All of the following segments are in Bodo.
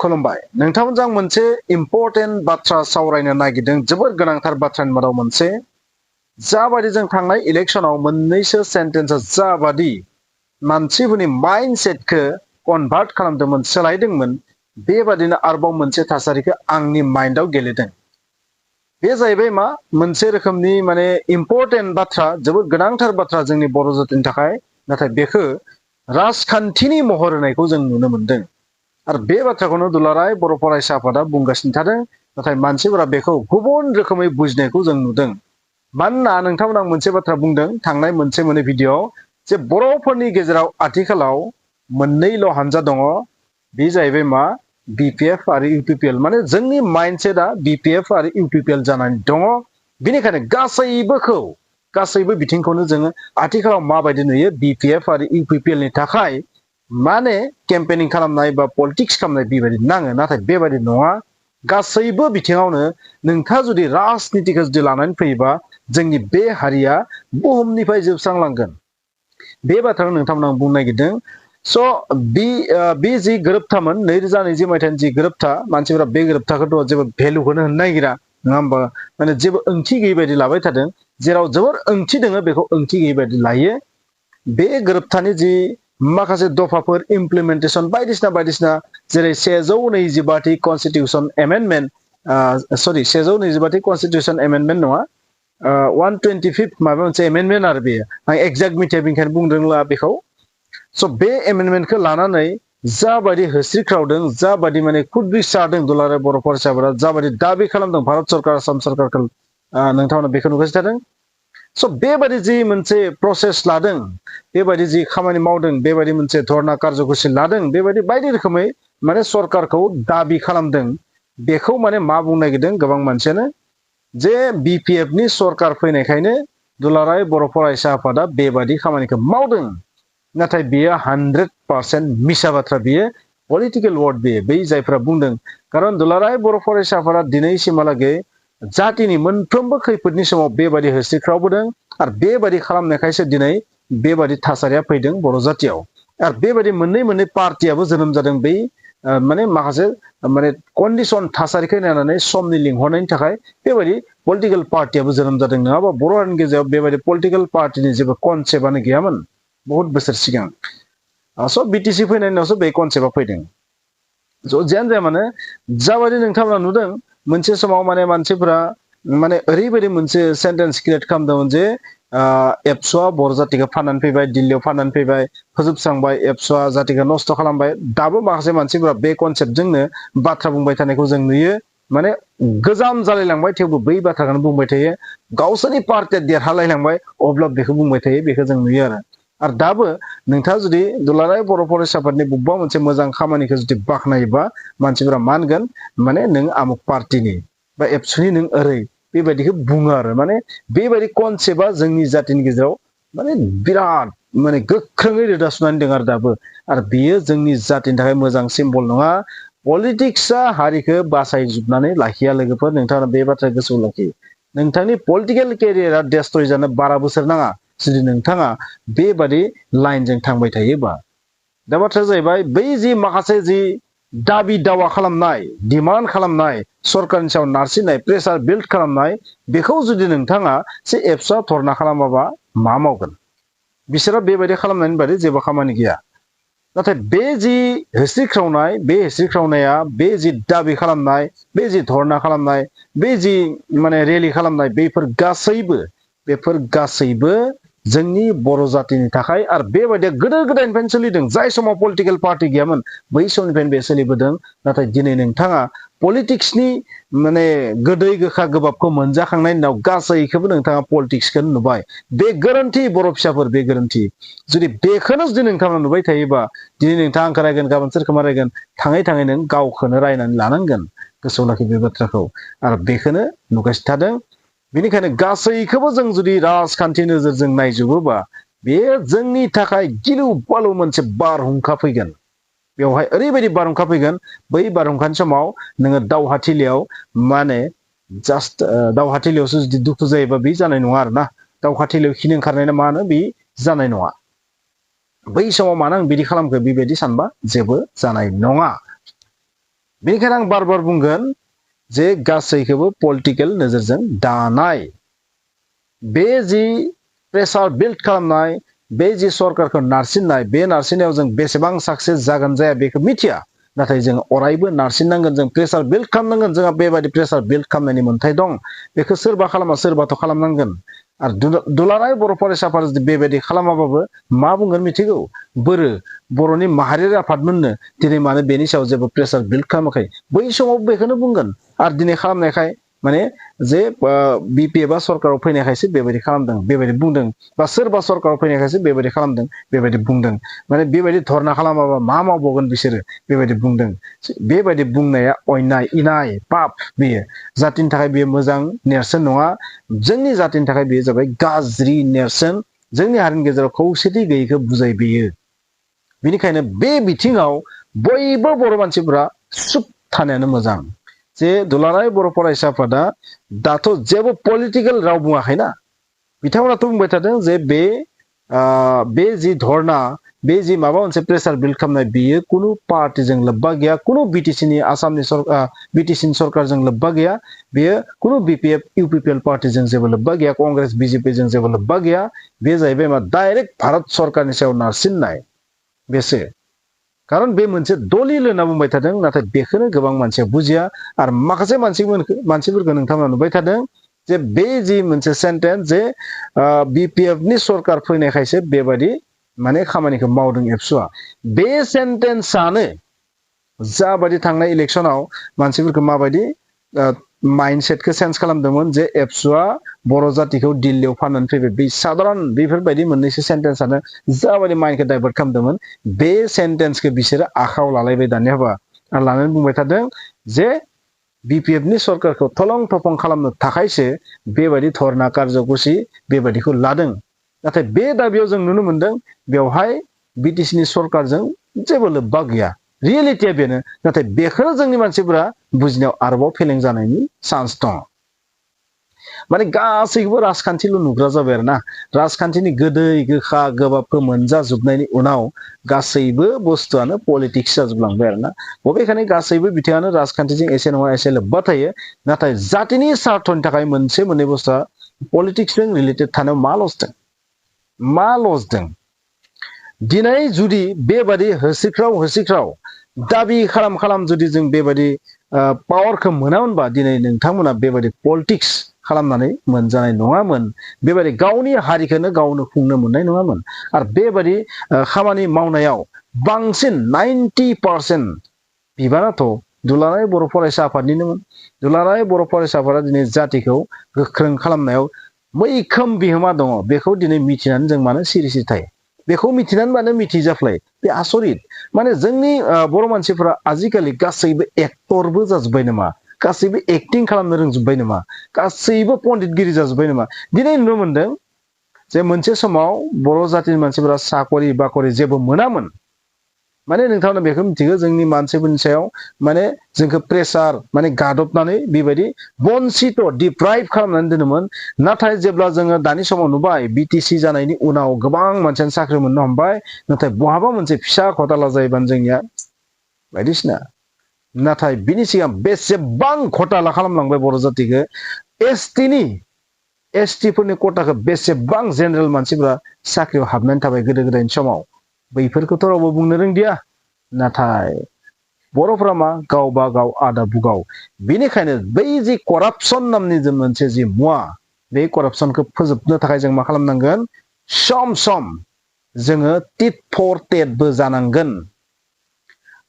खुलुमबाय नोंथांमोनजों मोनसे इम्पोर्टेन्ट बाथ्रा सावरायनो नागिरदों जोबोद गोनांथार बाथ्रानि मादाव मोनसे जाबादि जों थांनाय इलेक्शनाव मोननैसो सेन्टेन्सआ जाबादि मानसिफोरनि माइन्डसेटखौ कनभार्ट खालामदोंमोन सोलायदोंमोन बेबादिनो आरोबाव मोनसे थासारिखौ आंनि माइन्डआव गेलेदों बे जाहैबाय मा मोनसे रोखोमनि माने इम्पोर्टेन्ट बाथ्रा जोबोद गोनांथार बाथ्रा जोंनि बर' जातिनि थाखाय नाथाय बेखौ राजखान्थिनि महर होनायखौ जों नुनो मोनदों आरो बे बाथ्राखौनो दुलाराय बर' फरायसा आफादा बुंगासिनो थादों नाथाय मानसिफोरा बेखौ गुबुन रोखोमै बुजिनायखौ जों नुदों मानोना नोंथांमोना मोनसे बाथ्रा बुंदों थांनाय मोनसे भिडिअ जे बर'फोरनि गेजेराव आथिखालाव मोननैल' हानजा दङ बे जाहैबाय मा बिपिएफ आरो इउपिपिएल माने जोंनि माइन्डसेटआ बिपिएफ आरो इउपिपिएल जानानै दङ बेनिखायनो गासैबो बिथिंखौनो जोङो आथिखालाव माबायदि नुयो बिपिएफ आरो इउपिपिएल नि थाखाय माने केम्पेनिं खालामनाय बा पलिटिक्स खालामनाय बेबायदि नाङो नाथाय बेबायदि नङा गासैबो बिथिङावनो नोंथाङा जुदि राजनितिखौ जुदि लानानै फैयोबा जोंनि बे हारिया बुहुमनिफ्राय जोबस्रांलांगोन बे बाथ्राखौ नोंथांमोना बुंनो नागिरदों स' बे जि गोरोबथामोन 2020 मायथाइनि जि गोरोबथा मानसिफोरा बे गोरोबथाखौथ' जेबो भेलुखौनो होनो नागिरा नङा होमबा माने जेबो ओंथि गैयै बायदि लाबाय थादों जेराव जोबोर ओंथि दोङो बेखौ ओंथि गैयै बायदि लायो बे गोरोबथानि जि माखासे दफाफोर इमप्लिमेन्टेसन बायदिसिना जेरै 125 कनस्टिटिउसन एमेन्डमेन्ट 125 कनस्टिटिउसन एमेन्डमेन्ट नङा 125 माबा मोनसे एमेन्डमेन्ट आरो बेयो आं एक्जाक्ट मिथिया बेनिखायनो बुंदोंला बेखौ स' बे एमेन्डमेन्टखौ लानानै जाबायदि होस्रिख्रावदों जाबायदि माने खुद्रिसारदों दुलाराय बर' फरायसाफोरा जाबायदि दाबि खालामदों भारत सरकार आसाम सरकारखौ नोंथांमोना बेखौ नुगासिनो थादों स' बेबायदि जि मोनसे प्रसेस लादों बेबायदि जि खामानि मावदों बेबायदि मोनसे धरना कार्यसुचि लादों बेबायदि बायदि रोखोमै माने सरकारखौ दाबि खालामदों बेखौ माने मा बुंनो नागिरदों गोबां मानसियानो जे बिपिएफ नि सरकार फैनायखायनो दुलाराय बर' फरायसा आफादा बेबायदि खामानिखौ मावदों नाथाय बेयो 100% मिसा बाथ्रा बेयो पलिटिकेल वार्ड बेयो बै जायफ्रा बुंदों खारन दुलाराय बर' फरायसा आफादा दिनैसिमहालागै जातिनि मोनफ्रोमबो खैफोदनि समाव बेबायदि होस्रिख्रावबोदों आरो बेबायदि खालामनायखायसो दिनै बेबायदि थासारिया फैदों बर' जातियाव आरो बेबायदि मोननै पार्टियाबो जोनोम जादों बै माने माखासे माने कन्डिसन थासारिखौ नायनानै समनि लिंहरनायनि थाखाय बेबायदि पलिटिकेल पार्टियाबो जोनोम जादों नङाबा बर' हारिनि गेजेराव बेबायदि पलिटिकेल पार्टिनि जेबो कनसेप्टआनो गैयामोन बहुत बोसोर सिगां स' बिटिसि फैनायनि उनावसो बे कनसेप्टआ फैदों ज' जियानो जाया मानो जाबायदि नोंथांमोना नुदों मोनसे समाव माने मानसिफोरा माने ओरैबायदि मोनसे सेन्टेन्स क्रियेट खालामदोंमोन जे एबसुआ बर' जातिखौ फाननानै फैबाय दिल्लीयाव फाननानै फैबाय फोजोबस्रांबाय एबसुआ जातिखौ नस्थ' खालामबाय दाबो माखासे मानसिफोरा बे कनसेप्टजोंनो बाथ्रा बुंबाय थानायखौ जों नुयो माने गोजाम जालायलांबाय थेवबो बै बाथ्राखौनो बुंबाय थायो गावसोरनि पार्टिया देरहालायलांबाय अब्ला बेखौ बुंबाय थायो बेखौ जों नुयो आरो दाबो नोंथाङा जुदि दुलाराय बर' फरायसाफोरनि बबेबा मोनसे मोजां खामानिखौ जुदि बाख्नायोबा मानसिफोरा मा होनगोन माने नों आमुक पार्टिनि बा एबसुनि नों ओरै बेबायदिखौ बुङो आरो माने बेबायदि कनसेप्टआ जोंनि जातिनि गेजेराव माने बिराद माने गोख्रोङै रोदा सुनानै दं आरो दाबो आरो बेयो जोंनि जातिनि थाखाय मोजां सिम्बल नङा पलिटिक्सआ हारिखौ बासायजोबनानै लाखिया लोगोफोर नोंथाङा बे बाथ्राखौ गोसोआव लाखियो नोंथांनि पलिटिकेल केरियारा डेस्ट्रय जानो 12 बोसोर नाङा जुदि नोंथाङा बेबादि लाइनजों थांबाय थायोबा दा बाथ्राया जाहैबाय बै जि माखासे जि दाबि दावा खालामनाय डिमान्ड खालामनाय सरकारनि सायाव नारसिननाय प्रेसार बिल्ड खालामनाय बेखौ जुदि नोंथाङा जे एबसुआ धरना खालामाबा मा मावगोन बिसोरो बेबायदि खालामनायनि बादै जेबो खामानि गैया नाथाय बे जि होस्रिख्रावनाय बे होस्रिख्रावनाया बे जि दाबि खालामनाय बे जि धरना खालामनाय बे जि माने रेलि खालामनाय बेफोर गासैबो जोंनि बर' जातिनि थाखाय आरो बेबायदिया गोदो गोदायनिफ्रायनो सोलिदों जाय समाव पलिटिकेल पार्टि गैयामोन बै समनिफ्रायनो बे सोलिबोदों नाथाय दिनै नोंथाङा पलिटिक्सनि माने गोदै गोखा गोबाबखौ मोनजाखांनायनि उनाव गासैखौबो नोंथाङा पलिटिक्सखौ नुबाय बे गोरोन्थि बर' फिसाफोर बे गोरोन्थि जुदि बेखौनो जुदि नोंथाङा नुबाय थायोबा दिनै नोंथाङा आंखौ रायगोन गाबोन सोरखौबा रायगोन थाङै नों गावखौनो रायनानै लानांगोन गोसोआव लाखि बे बाथ्राखौ आरो बेखौनो नुगासिनो थादों बेनिखायनो गासैखौबो जों जुदि राजखान्थि नोजोरजों नायजोबोबा बे जोंनि थाखाय गिलु बालु मोनसे बारहुंखा फैगोन बेवहाय ओरैबायदि बारहुंखा फैगोन बै बारहुंखानि समाव नोङो दावहाथिलियाव माने जास्ट दावहाथिलियावसो जुदि दुखु जायोबा बे जानाय नङा आरोना दावहाथिलियाव खिनो ओंखारनाय ना मा होनो बे जानाय नङा बै समाव मानो आं बिदि खालामखो बेबायदि सानबा जेबो जानाय नङा बेनिखायनो आं बार बार बुंगोन जे गासैखौबो पलिटिकेल नोजोरजों दानाय बे जि प्रेसार बिल्ड खालामनाय बे जि सरकारखौ नारसिननाय बे नारसिननायाव जों बेसेबां साक्सेस जागोन जाया बेखौ मिथिया नाथाय जों अरायबो नारसिननांगोन जों प्रेसार बिल्ड खालामनांगोन जोंहा बेबायदि प्रेसार बिल्ड खालामनायनि मोन्थाय दं बेखौ सोरबा खालामा सोरबाथ' खालामनांगोन आरो दुलाराय बर' फरायसाफोरा जुदि बेबायदि खालामाबाबो मा बुंगोन मिथिगौ बोरो बर'नि माहारियारि आफादमोननो दिनै मानो बेनि सायाव जेबो प्रेसार बिल्ड खालामाखै बै समाव बेखौनो बुंगोन आरो दिनै खालामनायखाय माने जे बिपिएफआ सरकाराव फैनायखायसो बेबायदि खालामदों बेबायदि बुंदों बा सोरबा सरकाराव फैनायखायसो बेबायदि खालामदों बेबायदि बुंदों माने बेबायदि धरना खालामाबा मा मावबावगोन बिसोरो बेबायदि बुंदों बेबायदि बुंनाया अयनाय इनाय पाप बेयो जातिनि थाखाय बेयो मोजां नेरसोन नङा जोंनि जातिनि थाखाय बेयो जाबाय गाज्रि नेरसोन जोंनि हारिनि गेजेराव खौसेथि गैयैखौ बुजायबोयो बेनिखायनो बे बिथिङाव बयबो बर' मानसिफोरा चुप थानायानो मोजां जे दुलाराय बर' फरायसा आफादा दाथ' जेबो पलिटिकेल राव बुङाखैना बिथांमोनाथ' बुंबाय थादों जे बे जि धरना बे जि माबा मोनसे प्रेसार बिल्ड खालामनाय बेयो कुनु पार्टिजों लोब्बा गैया कुनु बिटिसिनि आसामनि बिटिसिनि सरकारजों लोब्बा गैया बेयो कुनु बिपिएफ इउपिपिएल पार्टिजों जेबो लोब्बा गैया कंग्रेस बिजेपिजों जेबो लोब्बा गैया बे जाहैबाय मा डाइरेक्ट भारत सरकारनि सायाव नारसिननाय बेसो खारन बे मोनसे दलिल होनना बुंबाय थादों नाथाय बेखौनो गोबां मानसिया बुजिया आरो माखासे मानसिफोरखौ नोंथांमोना नुबाय थादों जे बे जि मोनसे सेन्टेन्स जे बिपिएफनि सरकार फैनायखायसो बेबायदि माने खामानिखौ मावदों एबसुआ बे सेन्टेन्सआनो जाबायदि थांनाय इलेक्सनाव मानसिफोरखौ माबायदि माइन्डसेटखौ चेन्ज खालामदोंमोन जे एबसुआ बर' जातिखौ दिल्लीयाव फाननानै फैबाय बे साधारन बेफोरबायदि मोननैसो सेन्टेन्सआनो जाबायदि माइन्डखौ डाइभार्ट खालामदोंमोन बे सेन्टेन्सखौ बिसोरो आखायाव लालायबाय दानिया हाबा आरो लानानै बुंबाय थादों जे बिपिएफनि सरकारखौ थलं थफं खालामनो थाखायसो बेबायदि धरना कार्यसुचि बेबायदिखौ लादों नाथाय बे दाबियाव जों नुनो मोनदों बेवहाय बिटिसिनि सरकारजों जेबो लोब्बा गैया रियेलिटिया बेनो नाथाय बेखौनो जोंनि मानसिफोरा बुजिनायाव आरोबाव फेलें जानायनि चान्स दङ माने गासैखौबो राजखान्थिल' नुग्रा जाबाय आरो ना राजखान्थिनि गोदै गोखा गोबाबखौ मोनजाजोबनायनि उनाव गासैबो बुस्थुआनो पलिटिक्स जाजोबलांबाय आरो ना बबेखानि गासैबो बिथिङानो राजखान्थिजों एसे नङा एसे लोब्बा थायो नाथाय जातिनि सार्थनि थाखाय मोनसे मोननै बुस्थुआ पलिटिक्सजों रिलेटेड थानायाव मा लस दं दिनै जुदि बेबादि होसिख्राव दाबि खालाम जुदि जों बेबायदि पावारखौ मोनामोनबा दिनै नोंथांमोना बेबायदि पलिटिक्स खालामनानै मोनजानाय नङामोन बेबायदि गावनि हारिखौनो गावनो खुंनो मोननाय नङामोन आरो बेबायदि खामानि मावनायाव बांसिन 90% बिबानाथ' दुलाराय बर' फरायसा आफादनिनोमोन दुलाराय बर' फरायसाफोरा दिनै जातिखौ गोख्रों खालामनायाव मैखोम बिहोमा दङ बेखौ दिनै मिथिनानै जों मानो सिरि थायो बेखौ मिथिनानै मानो मिथिजाफ्लाय बे आसरित माने जोंनि बर' मानसिफोरा आजिखालि गासैबो एक्टरबो जाजोब्बाय नामा गासैबो एक्टिं खालामनो रोंजोब्बाय नामा गासैबो पन्डितगिरि जाजोब्बाय नामा दिनै नुनो मोनदों जे मोनसे समाव बर' जातिनि मानसिफोरा साकरि बाकरि जेबो मोनामोन माने नोंथांमोना बेखौ मिथिगौ जोंनि मानसिफोरनि सायाव माने जोंखौ प्रेसार माने गादबनानै बेबायदि बन्सित डिप्राइभ खालामनानै दोनोमोन नाथाय जेब्ला जोङो दानि समाव नुबाय बिटिसि जानायनि उनाव गोबां मानसियानो साख्रि मोननो हमबाय नाथाय बहाबा मोनसे फिसा घटना जायोबानो जोंनिया बायदिसिना नाथाय बिनि सिगां बेसेबां घटना खालामलांबाय बर' जातिखौ एसटिफोरनि खथाखौ बेसेबां जेनेरेल मानसिफोरा साख्रियाव हाबनानै थाबाय गोदो गोदायनि समाव बैफोरखौथ' रावबो बुंनो रोंदिया नाथाय बर'फोरा मा गावबा गाव आदा बुगाव बेनिखायनो बै जि करापसन नामनि मोनसे जि मुवा बे करापसनखौ फोजोबनो थाखाय जों मा खालामनांगोन सम जोङो टिट फर टेटबो जानांगोन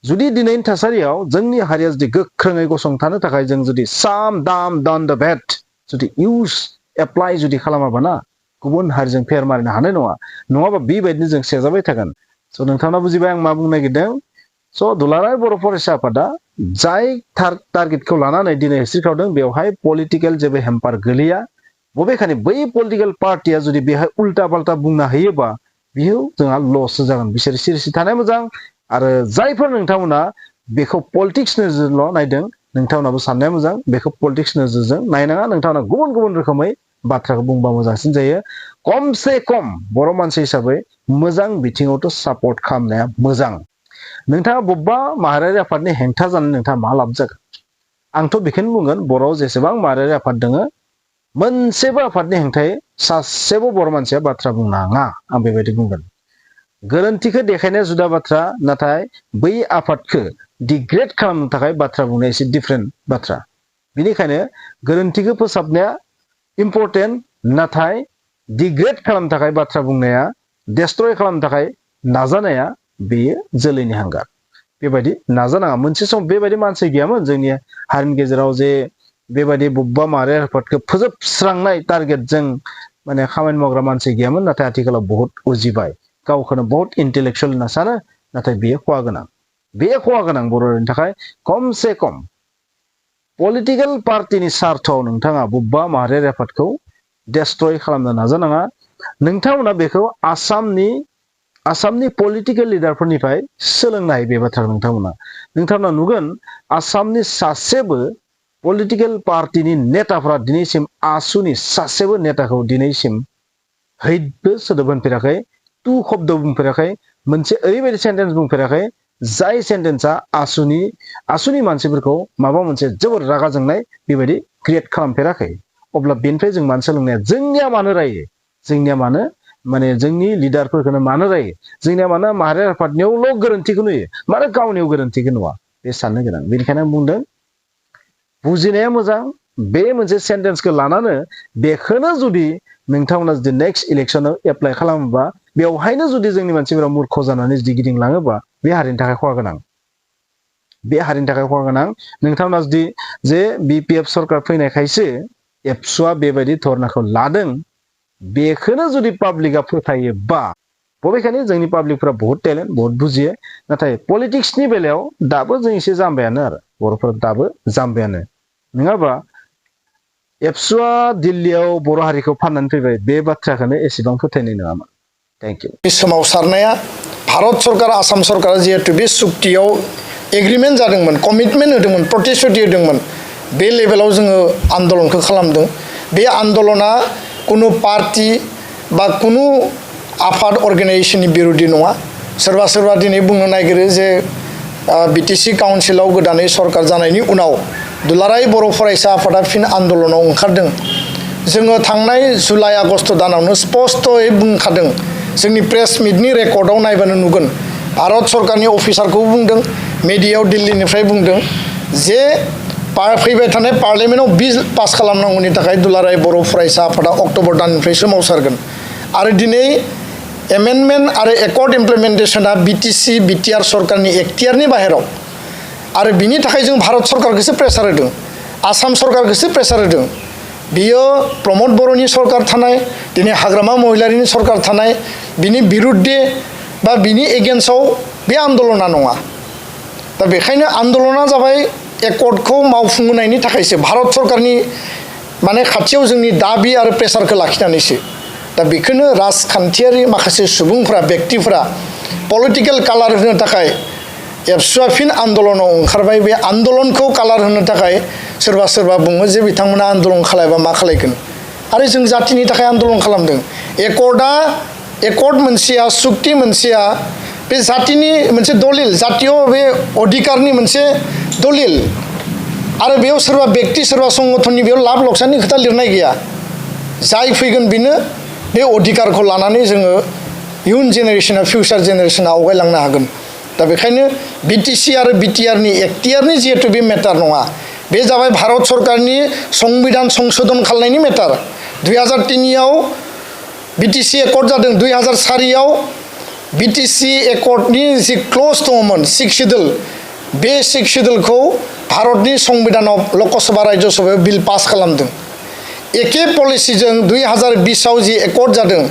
जुदि दिनैनि थासारियाव जोंनि हारिया जुदि गोख्रोङै गसंथानो थाखाय जों जुदि साम दाम दन्द भेट जुदि एप्लाइ जुदि खालामाबाना गुबुन हारिजों फेर मारिनो हानाय नङा नङाबा बेबायदिनो जों सेजाबाय थागोन स' नोंथाङा बुजिबाय आं मा बुंनो नागिरदों स' दुलाराय बर' फरायसा आफादा जाय टारगेटखौ लानानै दिनै होस्रिख्रावदों बेवहाय पलिटिकेल जेबो हेम्पार गोलैया बबेखानि बै पलिटिकेल पार्टिया जुदि बेहाय उल्टा पाल्टा बुंना होयोबा बियो जोंहा लससो जागोन बिसोर सिरि थानाया मोजां आरो जायफोर नोंथांमोना बेखौ पलिटिक्स नोजोरल' नायदों नोंथांमोनाबो साननाया मोजां बेखौ पलिटिक्स नोजोरजों नायनाङा नोंथांमोना गुबुन रोखोमै बाथ्राखौ बुंबा मोजांसिन जायो खमसे खम बर' मानसि हिसाबै मोजां बिथिङावथ' सापर्ट खालामनाया मोजां नोंथाङा बबेबा माहारियारि आफादनि हेंथा जानानै नोंथाङा मा लाब जागोन आंथ' बेखौनो बुंगोन बर'आव जेसेबां माहारियारि आफाद दङ मोनसेबो आफादनि हेंथायै सासेबो बर' मानसिया बाथ्रा बुंनाङा आं बेबायदि बुंगोन गोरोन्थिखौ देखायनाया जुदा बाथ्रा नाथाय बै आफादखौ डिग्रेड खालामनो थाखाय बाथ्रा बुंनाया एसे डिफरेन्ट बाथ्रा बेनिखायनो गोरोन्थिखौ फोसाबनाया इम्पर्टेन्ट नाथाय डिग्रेड खालामनो थाखाय बाथ्रा बुंनाया डेस्ट्रय खालामनो थाखाय नाजानाया बेयो जोलैनि हांगार बेबायदि नाजानाङा मोनसे सम बेबायदि मानसि गैयामोन जोंनि हारिनि गेजेराव जे बेबायदि बबेबा माहारियारि आफादखौ फोजोबस्रांनाय टारगेटजों माने खामानि मावग्रा मानसि गैयामोन नाथाय आथिखालाव बहुत उजिबाय गावखौनो बहुत इन्टेलेक्सुवेल होनना सानो नाथाय बेयो खहा गोनां बर'नि थाखाय खमसे खम पलिटिकेल पार्टिनि सार्थआव नोंथाङा बबेबा माहारियारि आफादखौ डेस्ट्रय खालामनो नाजानाङा नोंथांमोना बेखौ आसामनि पलिटिकेल लिडारफोरनिफ्राय सोलोंनो हायो बे बाथ्राखौ नोंथांमोना नुगोन आसामनि सासेबो पलिटिकेल पार्टिनि नेताफ्रा दिनैसिम आसुनि सासेबो नेताखौ दिनैसिम हैदबो सोदोब होनफेराखै टु शब्द बुंफेराखै मोनसे ओरैबायदि सेन्टेन्स बुंफेराखै जाय सेन्टेन्सआ आसुनि मानसिफोरखौ माबा मोनसे जोबोर रागा जोंनाय बेबायदि क्रिएट खालामफेराखै अब्ला बेनिफ्राय जों मानो सोलोंनाया जोंनिया मानो रायो जोंनिया मानो माने जोंनि लिडारफोरखौनो मानो रायो जोंनिया मानो माहारियारि आफादनियावल' गोरोन्थिखौ नुयो मानो गावनियाव गोरोन्थिखौ नुवा बे साननो गोनां बेनिखायनो आं बुंदों बुजिनाया मोजां बे मोनसे सेन्टेन्सखौ लानानै बेखौनो जुदि नोंथांमोना जुदि नेक्स्ट इलेक्सनाव एप्लाइ खालामोबा बेवहायनो जुदि जोंनि मानसिफोरा मूर्ख जानानै जुदि गिदिंलाङोबा बे हारिनि थाखाय खहा गोनां नोंथांमोना जुदि जे BPF सरकार फैनायखायसो एबसुआ बेबायदि धरनाखौ लादों बेखौनो जुदि पाब्लिकआ फोथायोबा बबेखानि जोंनि पाब्लिकफोरा बहुत टेलेन्ट बहुत बुजियो नाथाय पलिटिक्सनि बेलायाव दाबो जों एसे जाम्बायानो आरो बर'फोरा दाबो जाम्बायानो नङाबा एबसुआ दिल्लीयाव बर' हारिखौ फाननानै फैबाय बे बाथ्राखौनो एसेबां फोथायनाय नङामोन थेंक इउ बे सोमावसारनाया भारत सरकार आसाम सरकारा जिहेतु बे सुक्तियाव एग्रिमेन्ट जादोंमोन कमिटमेन्ट होदोंमोन प्रतिश्रुति होदोंमोन बे लेभेलाव जोङो आन्दलनखौ खालामदों बे आन्दलना कुनु पार्टी बा कुनु आफाद अर्गेनाइजेसननि बिरुदि नङा सोरबा दिनै बुंनो नागिरो जे BTC काउन्सिलाव गोदानै सरकार जानायनि उनाव दुलाराय बर' फरायसा आफादा फिन आन्दलनाव ओंखारदों जोङो थांनाय जुलाइ आगस्ट दानावनो स्पष्टयै बुंखादों जोंनि प्रेस मिटनि रेकर्डआव नायबानो नुगोन भारत सरकारनि अफिसारखौ बुंदों मिडियायाव दिल्लीनिफ्राय बुंदों जे फैबाय थानाय पार्लियामेन्टआव बिल पास खालामनांगौनि थाखाय दुलाराय बर' फरायसा आफादा अक्ट'बर दाननिफ्राय सोमावसारगोन आरो दिनै एमेन्डमेन्ट आरो एकर्ड इमप्लिमेन्टेसना BTC BTR सरकारनि एक्टियारनि बाहेराव आरो बिनि थाखाय जों भारत सरकारखौसो प्रेसार होदों आसाम सरकारखौसो प्रेसार होदों बियो प्रमद बर'नि सरकार थानाय दिनै हाग्रामा महिलारिनि सरकार थानाय बिनि बिरुद्धे बा बिनि एगेन्स्टआव बे आन्दलना नङा दा बेखायनो आन्दलना जाबाय एकर्डखौ मावफुंहोनायनि थाखायसो भारत सरकारनि माने खाथियाव जोंनि दाबि आरो प्रेसारखौ लाखिनानैसो दा बेखौनो राजखान्थियारि माखासे सुबुंफोरा व्यक्तिफोरा पलिटिकेल कालार होनो थाखाय एबसुआ फिन आन्दलनाव ओंखारबाय बे आन्दलनखौ कालार होनो थाखाय सोरबा बुङो जे बिथांमोना आन्दलन खालायबा मा खालायगोन आरो जों जातिनि थाखाय आन्दलन खालामदों एकर्ड मोनसेया सुक्ति मोनसेया बे जातिनि मोनसे दलिल जातीय बे अधिकारनि मोनसे दलिल आरो बेयाव सोरबा व्यक्ति सोरबा संगठननि बेयाव लाब लक्साननि खोथा लिरनाय गैया जाय फैगोन बेनो बे अधिकारखौ लानानै जोङो इयुन जेनेरेसना फिउचार जेनेरेसना आवगायलांनो हागोन दा बेखायनो BTC आरो BTRनि एक्टियारनि जिहेतु बे मेटार नङा बे जाबाय भारत सरकारनि संबिधान संशोधन खालामनायनि मेटार 2003आव BTC एकर्ड जादों 2004आव BTC एकर्डनि जि क्लज दङमोन 6 शिड्युल बे 6 शिड्युलखौ भारतनि संबिधानाव लकसभा राज्यसभायाव बिल पास खालामदों एखे पलिसिजों 2020आव जि एकर्ड जादों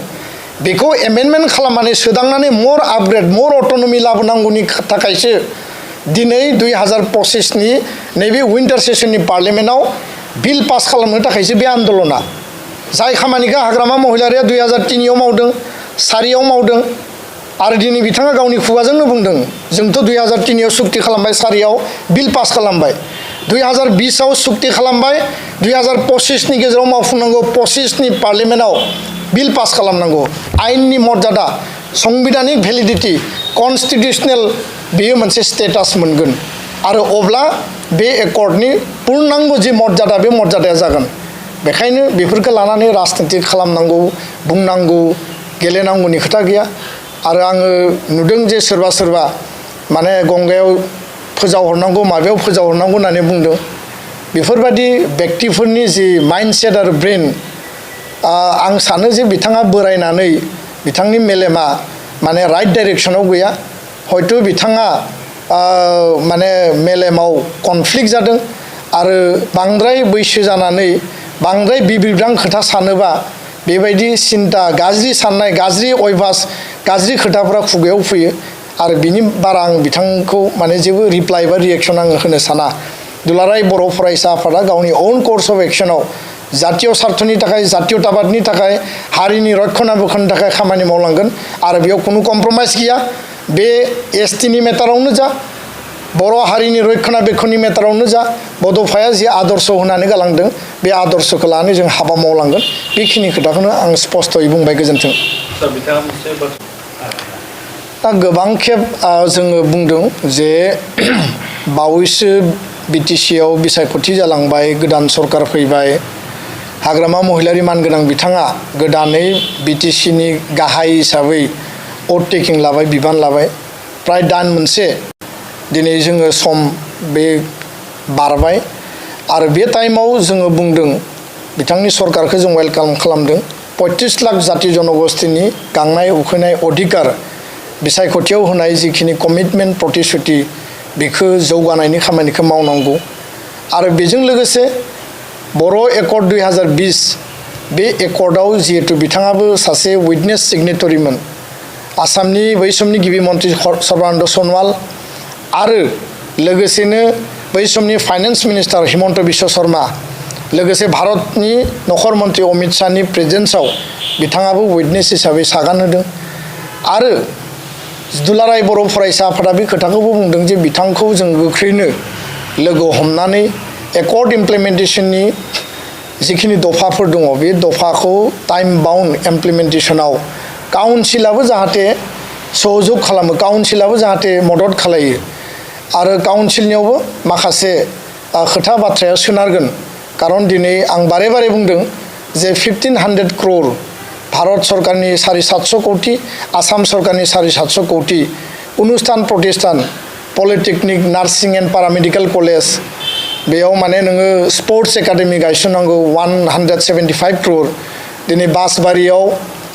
बेखौ एमेन्डमेन्ट खालामनानै सोदांनानै मर आपग्रेड मर अट'नमि लाबोनांगौनि थाखायसो दिनै 2025नि नैबे विन्टार सेसननि पार्लियामेन्टआव बिल पास खालामनो थाखायसो बे आन्दलना जाय खामानिखौ हाग्रामा महिलारिया 2003आव मावदों 4आव मावदों आरो दिनै बिथाङा गावनि खुगाजोंनो बुंदों जोंथ' 2003आव सुक्ति खालामबाय 4आव बिल पास खालामबाय 2020आव सुक्ति खालामबाय 2025नि गेजेराव मावफुंनांगौ 25नि पार्लियामेन्टआव बिल पास खालामनांगौ आयेननि मर्यादा संबिधानिक भेलिडिटि कन्स्टिटिउसनेल बेयो मोनसे स्टेटास मोनगोन आरो अब्ला बे एकर्डनि पुर्नांग जि मर्यादा बे मर्यादाया जागोन बेखायनो बेफोरखौ लानानै राजनिति खालामनांगौ बुंनांगौ गेलेनांगौनि खोथा गैया आरो आङो नुदों जे सोरबा सोरबा माने गंगायाव फोजावहरनांगौ माबायाव फोजावहरनांगौ होननानै बुंदों बेफोरबायदि व्यक्तिफोरनि जि माइन्डसेट आरो ब्रेन आं सानो जे बिथाङा बोरायनानै बिथांनि मेलेमा माने राइट डाइरेक्सनाव गैया हयथ' बिथाङा माने मेलेमाव कनफ्लिक्ट जादों आरो बांद्राय बैसो जानानै बांद्राय बिबिरां खोथा सानोबा बेबायदि सिन्ता गाज्रि साननाय गाज्रि अयभास गाज्रि खोथाफोरा खुगायाव फैयो आरो बिनि बारा आं बिथांखौ माने जेबो रिप्लाइ बा रिएक्सन आं होनो साना दुलाराय बर' फरायसा आफादा गावनि ओन कर्स अफ एक्सनाव जातीय स्वार्थनि थाखाय जातीयताबादनि थाखाय हारिनि रक्षणाबेक्षणनि थाखाय खामानि मावलांगोन आरो बेयाव कुनु कम्प्रमाइज गैया बे एसटिनि मेटारावनो जा बर' हारिनि रक्षणाबेक्षणनि मेटारावनो जा बड'फाया जि आदर्श होनानै गालांदों बे आदर्शखौ लानानै जों हाबा मावलांगोन बेखिनि खोथाखौनो आं स्पष्टयै बुंबाय गोजोन्थों दा गोबां खेब जोङो बुंदों जे बावैसो बिटिसिआव बिसायख'थि जालांबाय गोदान सरकार फैबाय हाग्रामा महिलारि मानगोनां बिथाङा गोदानै बिटिसिनि गाहाय हिसाबै अथ टेकिं लाबाय बिबान लाबाय प्राय दान मोनसे दिनै जोङो सम बे बारबाय आरो बे टाइमाव जोङो बुंदों बिथांनि सरकारखौ जों वेलकाम खालामदों 35 लाख जाति जनगोष्ठीनि गांनाय उखैनाय अधिकार बिसायख'थियाव होनाय जिखिनि कमिटमेन्ट प्रतिश्रुति बेखौ जौगानायनि खामानिखौ मावनांगौ आरो बेजों लोगोसे बर' एकर्ड 2020 बे एकर्डआव जिहेतु बिथाङाबो सासे उइटनेस सिगनेटरिमोन आसामनि बै समनि गिबि मन्त्रि सर्बानन्द सनवाल आरो लोगोसेनो बै समनि फाइनेन्स मिनिस्टार हिमन्त बिश्व शर्मा लोगोसे भारतनि नखर मन्त्रि अमित शाहनि प्रेजेन्सआव बिथाङाबो उइटनेस हिसाबै सागान होदों आरो दुलाराय बर' फरायसा आफादा बे खोथाखौबो बुंदों जे बिथांखौ जों गोख्रैनो लोगो हमनानै एकर्ड इमप्लिमेन्टेसननि जिखिनि दफाफोर दङ बे दफाखौ टाइम बाउन्ड इमप्लिमेन्टेसनाव काउन्सिलाबो जाहाथे सहयोग खालामो काउन्सिलाबो जाहाथे मदद खालायो आरो काउन्सिलनियावबो माखासे खोथा बाथ्राया सोनारगोन खारन दिनै आं बारे बारे बुंदों जे 1500 crore भारत सरकारनि 750 कोटी आसाम सरकारनि 750 कोटी अनुष्ठान प्रतिष्ठान polytechnic nursing and paramedical college बेयाव माने नोङो स्पर्ट्स एकाडेमि गायसननांगौ 175 crore दिनै बासबारियाव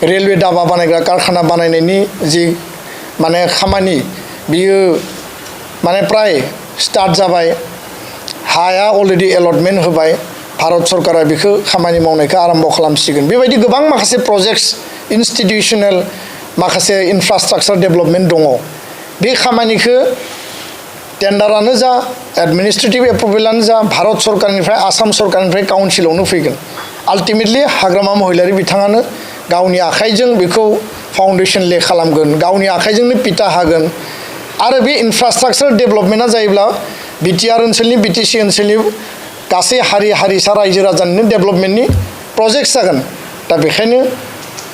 रेलवे दाबा बानायग्रा कारखाना बानायनायनि जि माने खामानि बियो माने प्राय स्टार्ट जाबाय हाया अलरेडि एलटमेन्ट होबाय भारत सरकारा बेखौ खामानि मावनायखौ आरम्भ खालामसिगोन बेबायदि गोबां माखासे प्रजेक्ट्स इन्स्टिट्युशनेल माखासे इनफ्रास्ट्राक्चार डेभेलपमेन्ट दङ बे खामानिखौ टेन्डारानो जा एडमिनिस्ट्रेटिभ एप्रुभेलानो जा भारत सरकारनिफ्राय आसाम सरकारनिफ्राय काउन्सिलावनो फैगोन आल्टिमेटलि हाग्रामा महिलारि बिथाङानो गावनि आखाइजों बेखौ फाउन्डेसन ले खालामगोन गावनि आखाइजोंनो पिटा हागोन आरो बे इनफ्रास्ट्राक्चार डेभेलपमेन्टआ जायोब्ला बिटिआर ओनसोलनि बिटिसि ओनसोलनि गासै हारि हारिसा रायजो राजानिनो डेभेलपमेन्टनि प्रजेक्ट जागोन दा बेखायनो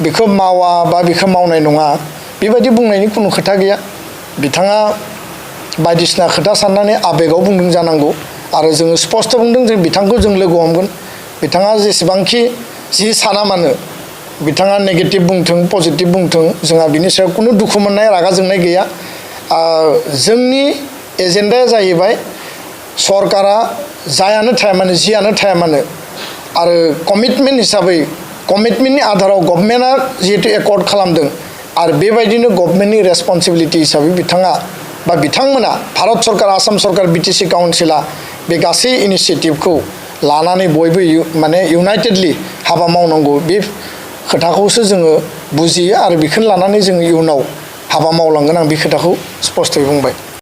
बेखौ मावा बा बेखौ मावनाय नङा बेबायदि बुंनायनि खुनु खोथा गैया बिथाङा बायदिसिना खोथा साननानै आबेगाव बुंदों जानांगौ आरो जोङो स्पष्ट बुंदों जे बिथांखौ जों लोगो हमगोन बिथाङा जेसेबांखि जि साना मानो बिथाङा नेगेटिभ बुंथों पजिटिभ बुंथों जोंहा बिनि सायाव खुनु दुखु मोननाय रागा जोंनाय गैया जोंनि एजेन्डाया जाहैबाय सरकारा जायानो थाया मानो जियानो थाया मानो आरो कमिटमेन्ट हिसाबै कमिटमेन्टनि आधाराव गभर्नमेन्टआ जिहेतु एकर्ड खालामदों आरो बेबायदिनो गभर्नमेन्टनि रेसपन्सिबिलिटि हिसाबै बिथाङा बा बिथांमोना भारत सरकार आसाम सरकार बिटिसि काउन्सिला बे गासै इनिसिएटिभखौ लानानै बयबो माने इउनाइटेडलि हाबा मावनांगौ बे खोथाखौसो जोङो बुजियो आरो बेखौनो लानानै जोङो इयुनाव हाबा मावलांगोन आं बे खोथाखौ स्पष्टयै बुंबाय